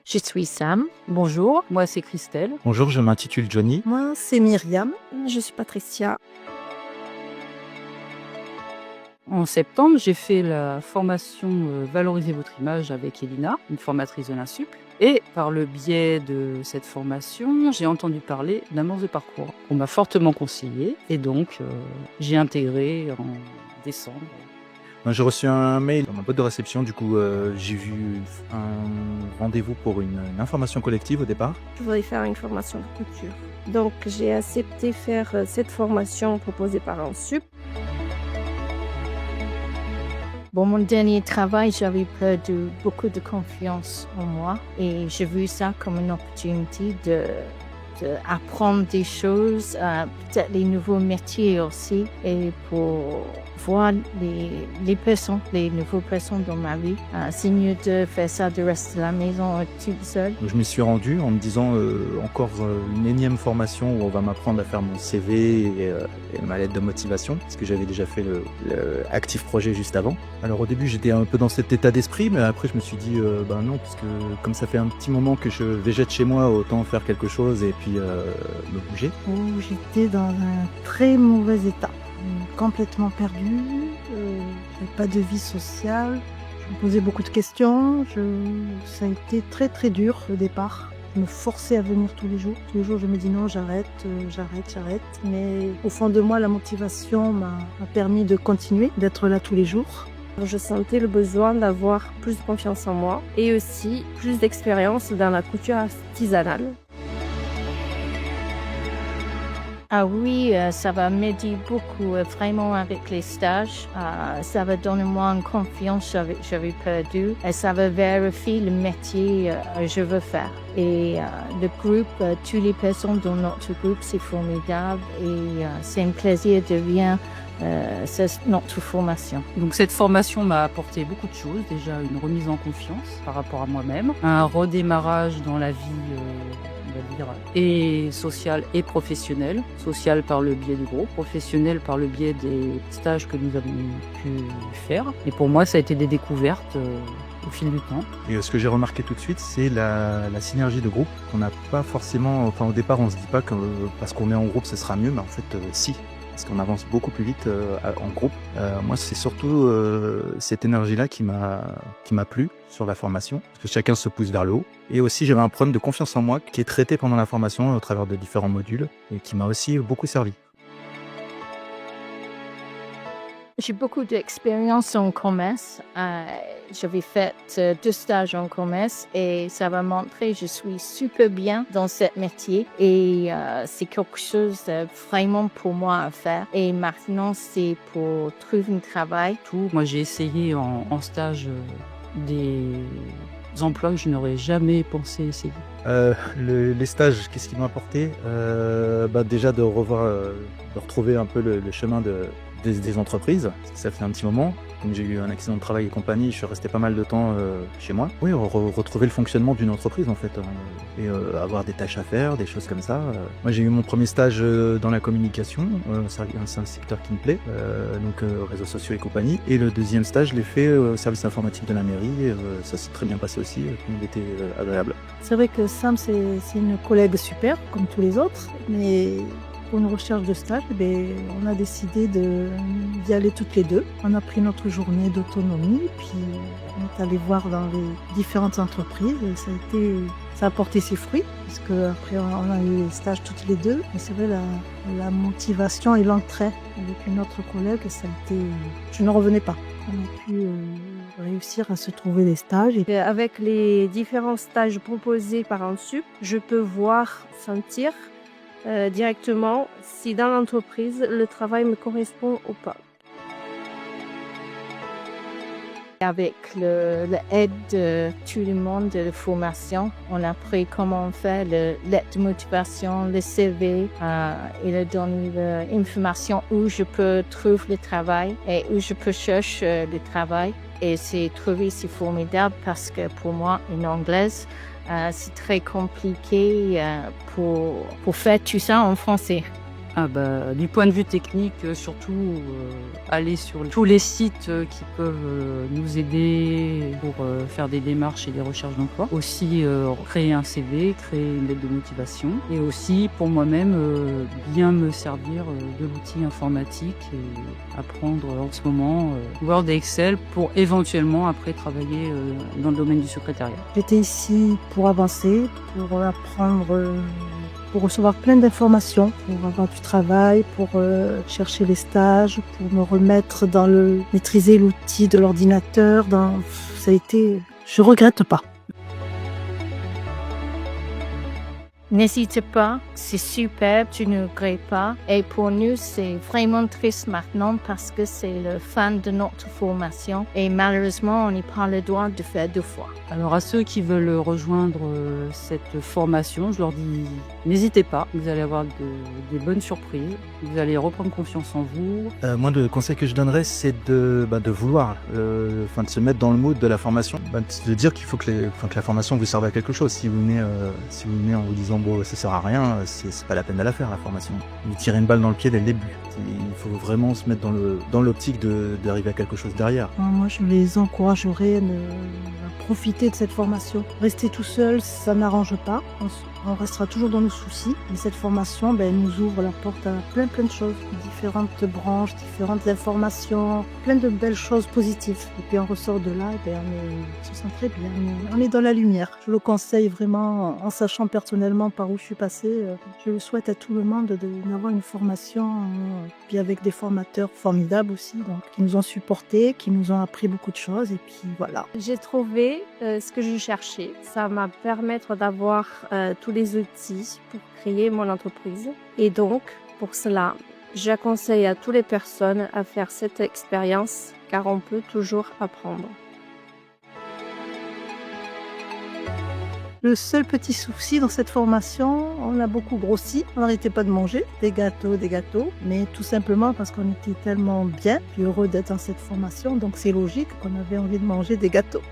Je suis Sam. Bonjour, moi c'est Christelle. Bonjour, je m'intitule Johnny. Moi, c'est Myriam. Je suis Patricia. En septembre, j'ai fait la formation Valoriser votre image avec Elina, une formatrice de l'Insup. Et par le biais de cette formation, j'ai entendu parler d'Amorce de parcours. On m'a fortement conseillé et donc j'ai intégré en décembre. J'ai reçu un mail dans ma boîte de réception, du coup j'ai vu un rendez-vous pour une information collective au départ. Je voulais faire une formation de couture. Donc, j'ai accepté faire cette formation proposée par l'Insup. Bon, mon dernier travail, j'avais perdu beaucoup de confiance en moi et j'ai vu ça comme une opportunité d'apprendre des choses, peut-être les nouveaux métiers aussi, et pour voir les nouvelles personnes dans ma vie. C'est mieux de faire ça, de rester à la maison toute seule. Donc, je m'y suis rendu en me disant encore une énième formation où on va m'apprendre à faire mon CV et ma lettre de motivation, parce que j'avais déjà fait le Active Projet juste avant. Alors au début j'étais un peu dans cet état d'esprit, mais après je me suis dit non, parce que comme ça fait un petit moment que je végète chez moi, autant faire quelque chose et puis me bouger. Où j'étais dans un très mauvais état, complètement perdue, j'avais pas de vie sociale, je me posais beaucoup de questions, ça a été très très dur au départ. Je me forçais à venir tous les jours. Tous les jours, je me dis non, j'arrête. Mais au fond de moi, la motivation m'a permis de continuer, d'être là tous les jours. Je sentais le besoin d'avoir plus de confiance en moi et aussi plus d'expérience dans la couture artisanale. Ah oui, ça va m'aider beaucoup, vraiment avec les stages. Ça va donner moi une confiance que j'avais perdue et ça va vérifier le métier que je veux faire. Et le groupe, toutes les personnes dans notre groupe, c'est formidable et c'est un plaisir de venir. C'est notre formation. Donc cette formation m'a apporté beaucoup de choses. Déjà une remise en confiance par rapport à moi-même, un redémarrage dans la vie on va dire, et sociale et professionnelle. Sociale par le biais du groupe, professionnelle par le biais des stages que nous avons pu faire. Et pour moi, ça a été des découvertes au fil du temps. Et ce que j'ai remarqué tout de suite, c'est la synergie de groupe qu'on n'a pas forcément. Enfin, au départ, on se dit pas que parce qu'on est en groupe, ce sera mieux, mais en fait, si. Parce qu'on avance beaucoup plus vite en groupe. Moi, c'est surtout cette énergie-là qui m'a plu sur la formation, parce que chacun se pousse vers le haut. Et aussi, j'avais un problème de confiance en moi qui est traité pendant la formation au travers de différents modules et qui m'a aussi beaucoup servi. J'ai beaucoup d'expérience en commerce. J'avais fait 2 stages en commerce et ça va montrer que je suis super bien dans ce métier et c'est quelque chose vraiment pour moi à faire. Et maintenant, c'est pour trouver un travail. Moi, j'ai essayé en stage des emplois que je n'aurais jamais pensé essayer. Les stages, qu'est-ce qui m'a apporté déjà de retrouver un peu le chemin des entreprises, parce que ça fait un petit moment. Comme j'ai eu un accident de travail et compagnie, je suis resté pas mal de temps chez moi. Oui, retrouver le fonctionnement d'une entreprise en fait, et avoir des tâches à faire, des choses comme ça. Moi j'ai eu mon premier stage dans la communication, c'est un secteur qui me plaît, donc réseaux sociaux et compagnie. Et le deuxième stage, je l'ai fait au service informatique de la mairie, et ça s'est très bien passé aussi, tout le monde était agréable. C'est vrai que Sam, c'est une collègue super, comme tous les autres, mais pour une recherche de stage, on a décidé d'y aller toutes les deux. On a pris notre journée d'autonomie, puis on est allé voir dans les différentes entreprises. Et ça a porté ses fruits, parce qu'après on a eu les stages toutes les deux. Et c'est vrai, la motivation et l'entrée avec une autre collègue, ça a été... Je ne revenais pas. On a pu réussir à se trouver des stages. Et avec les différents stages proposés par l'Insup, je peux sentir directement si dans l'entreprise le travail me correspond ou pas. Avec l'aide de tout le monde de la formation, on a appris comment faire le lettre de motivation, le CV, il a donné l'information où je peux trouver le travail et où je peux chercher le travail. Et c'est formidable parce que pour moi, en anglaise, c'est très compliqué pour faire tout ça en français. Du point de vue technique, surtout aller sur tous les sites qui peuvent nous aider pour faire des démarches et des recherches d'emploi. Aussi créer un CV, créer une lettre de motivation. Et aussi pour moi-même bien me servir de l'outil informatique et apprendre en ce moment Word et Excel pour éventuellement après travailler dans le domaine du secrétariat. J'étais ici pour avancer, pour apprendre, pour recevoir plein d'informations, pour avoir du travail, pour chercher les stages, pour me remettre dans maîtriser l'outil de l'ordinateur. Ça a été, je regrette pas. N'hésite pas, c'est superbe, tu ne regrettes pas. Et pour nous, c'est vraiment triste maintenant parce que c'est la fin de notre formation et malheureusement, on n'a pas le droit de faire 2 fois. Alors à ceux qui veulent rejoindre cette formation, je leur dis n'hésitez pas, vous allez avoir des bonnes surprises, vous allez reprendre confiance en vous. Moi, le conseil que je donnerais, c'est de vouloir, de se mettre dans le mood de la formation, de dire qu'il faut que la formation vous serve à quelque chose. Si vous venez en vous disant bon, ça sert à rien, c'est pas la peine de la faire la formation. Vous tirez une balle dans le pied dès le début. Il faut vraiment se mettre dans l'optique d'arriver à quelque chose derrière. Moi, je les encouragerais à profiter de cette formation. Rester tout seul, ça n'arrange pas. On restera toujours dans nos soucis. Et cette formation, elle nous ouvre la porte à plein de choses, différentes branches, différentes informations, plein de belles choses positives. Et puis on ressort de là, on se sent très bien. On est dans la lumière. Je le conseille vraiment, en sachant personnellement par où je suis passée. Je le souhaite à tout le monde d'avoir une formation, puis avec des formateurs formidables aussi, donc, qui nous ont supportés, qui nous ont appris beaucoup de choses. Et puis voilà. J'ai trouvé ce que je cherchais. Ça m'a permis d'avoir tous les outils pour créer mon entreprise. Et donc, pour cela, je conseille à toutes les personnes à faire cette expérience car on peut toujours apprendre. Le seul petit souci dans cette formation, on a beaucoup grossi. On n'arrêtait pas de manger des gâteaux, mais tout simplement parce qu'on était tellement bien et heureux d'être dans cette formation. Donc c'est logique qu'on avait envie de manger des gâteaux.